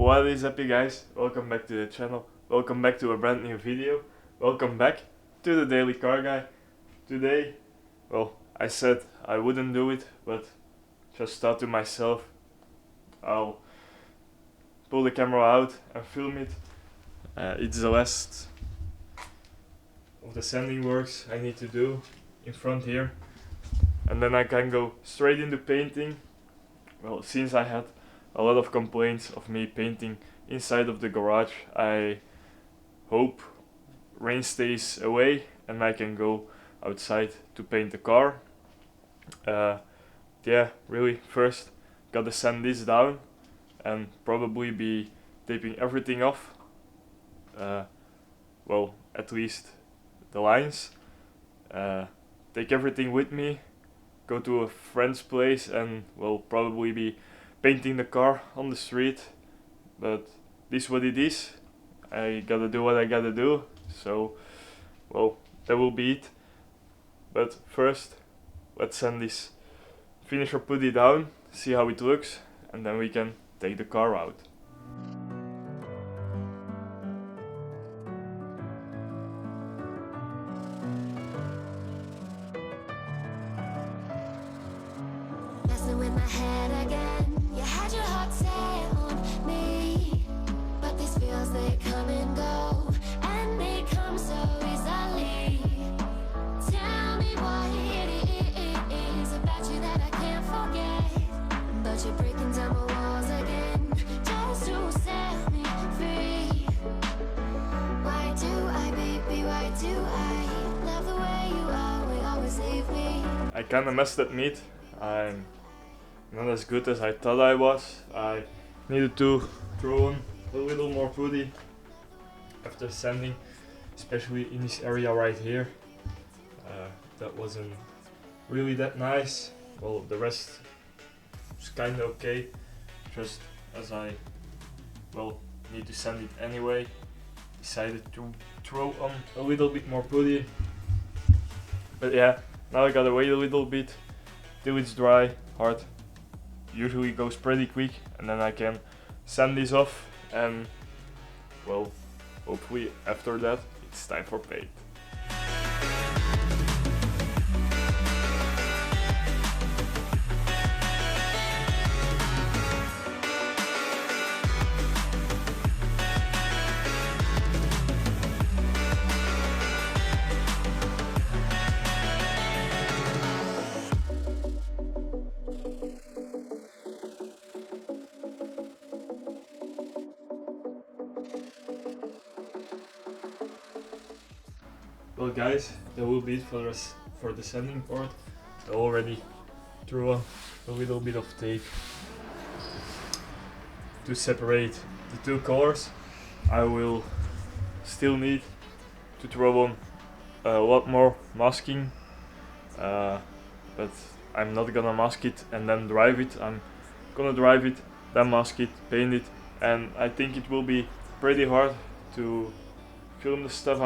What is up, you guys? Welcome back to the channel. Welcome back to a brand new video. Welcome back to the Daily Car Guy. Today, well, I said I wouldn't do it, but just thought to myself, I'll pull the camera out and film it. It's the last of the sanding works I need to do in front here, and then I can go straight into painting. Well, since I had a lot of complaints of me painting inside of the garage, I hope rain stays away and I can go outside to paint the car. Yeah, really, first gotta sand this down and probably be taping everything off. Well, at least the lines. Take everything with me, go to a friend's place, and will probably be painting the car on the street. But this is what it is. I gotta do what I gotta do. So, well, that will be it. But first, let's sand this finisher putty down, see how it looks, and then we can take the car out. Messing with my head again. You had your heart set on me, but these feels, they come and go, and they come so easily. Tell me what it is about you that I can't forget, but you're breaking down my walls again, just to set me free. Why do I, baby, why do I love the way you are, will always leave me? I kinda messed at meat. I'm not as good as I thought I was. I needed to throw on a little more putty after sanding, especially in this area right here. That wasn't really that nice. Well, the rest was kinda okay, just as I, well, need to sand it anyway, decided to throw on a little bit more putty. But yeah, now I gotta wait a little bit till it's dry, hard. Usually goes pretty quick, and then I can sand this off, and well, hopefully after that it's time for paint. Well guys, that will be it for the sanding part. I already threw on a little bit of tape to separate the two colors. I will still need to throw on a lot more masking, but I'm not gonna mask it and then drive it. I'm gonna drive it, then mask it, paint it, and I think it will be pretty hard to film the stuff.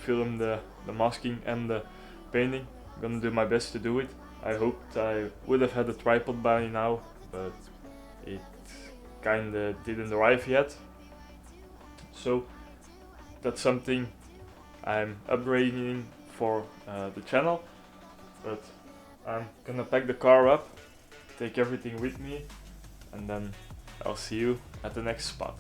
Film the masking and the painting. I'm gonna do my best to do it. I hoped I would have had a tripod by now, but it kinda didn't arrive yet. So that's something I'm upgrading for the channel. But I'm gonna pack the car up, take everything with me, and then I'll see you at the next spot.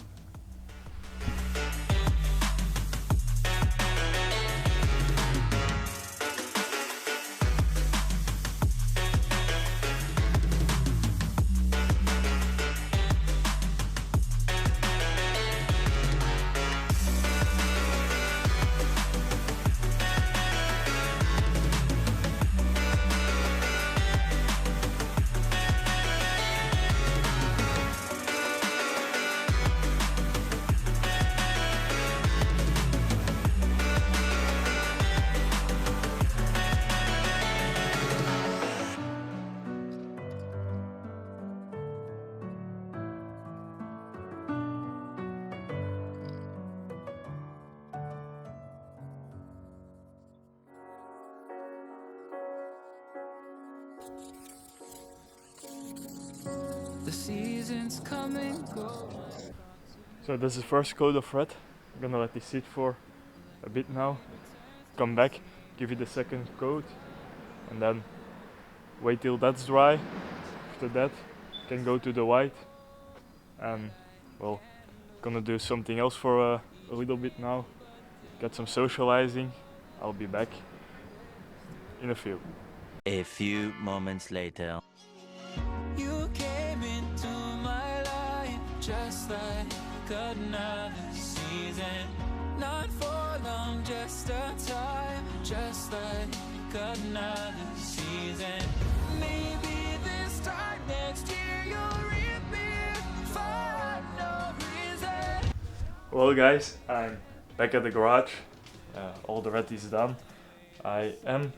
The seasons come and go. So this is the first coat of red. I'm gonna let this sit for a bit now. Come back, give it the second coat, and then wait till that's dry. After that, can go to the white, and well, gonna do something else for a little bit now. Get some socializing. I'll be back in a few. A few moments later. You came into my life just like another season. Not for long, just a time, just like another season. Maybe this time next year you'll reappear for no reason. Well guys, I'm back at the garage. All the red is done. I am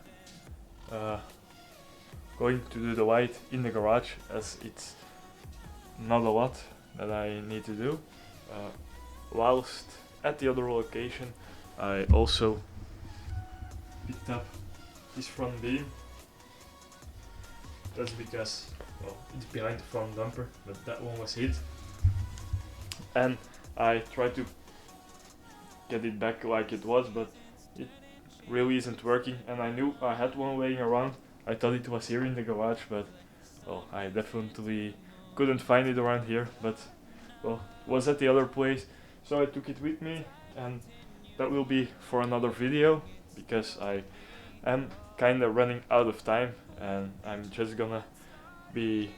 going to do the white in the garage, as it's not a lot that I need to do. Whilst at the other location, I also picked up this front beam. That's because, well, it's behind the front bumper, but that one was hit. And I tried to get it back like it was, but it really isn't working. And I knew I had one laying around. I thought it was here in the garage, but well, I definitely couldn't find it around here. But well, it was at the other place, so I took it with me, and that will be for another video, because I am kinda running out of time, and I'm just gonna be,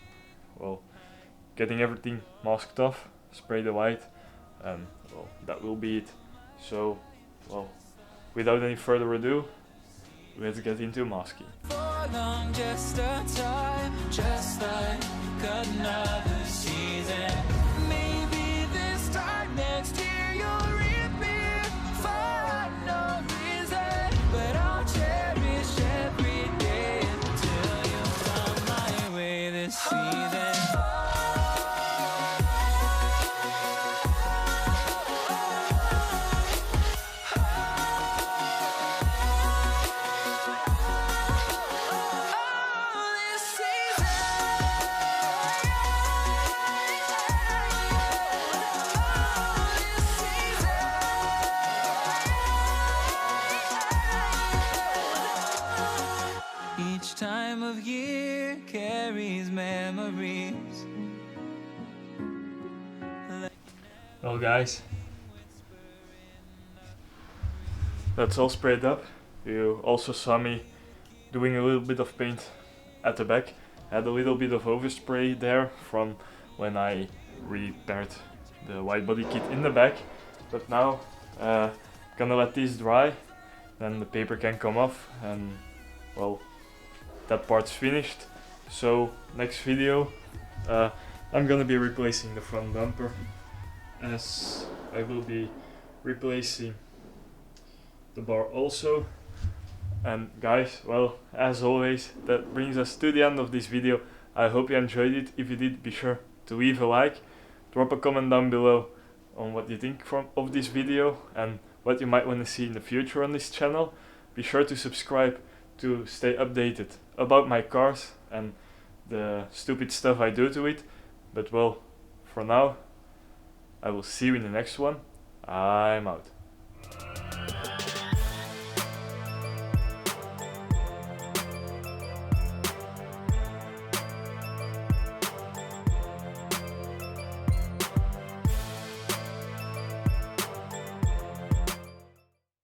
well, getting everything masked off, spray the white, and well, that will be it. So, well, without any further ado, let's get into masking. For long, just a time, just like another season. Maybe this time next year you'll reappear for no reason. But I'll cherish every day until you come my way this season. Each time of year carries memories. Well guys, that's all sprayed up. You also saw me doing a little bit of paint at the back. I had a little bit of overspray there from when I repaired the Widebody kit in the back. But now, gonna let this dry, then the paper can come off, and well, that part's finished. So next video, I'm gonna be replacing the front bumper, as I will be replacing the bar also. And guys, well, as always, that brings us to the end of this video. I hope you enjoyed it. If you did, be sure to leave a like, drop a comment down below on what you think of this video and what you might want to see in the future on this channel. Be sure to subscribe to stay updated about my cars and the stupid stuff I do to it. But well, for now, I will see you in the next one. I'm out.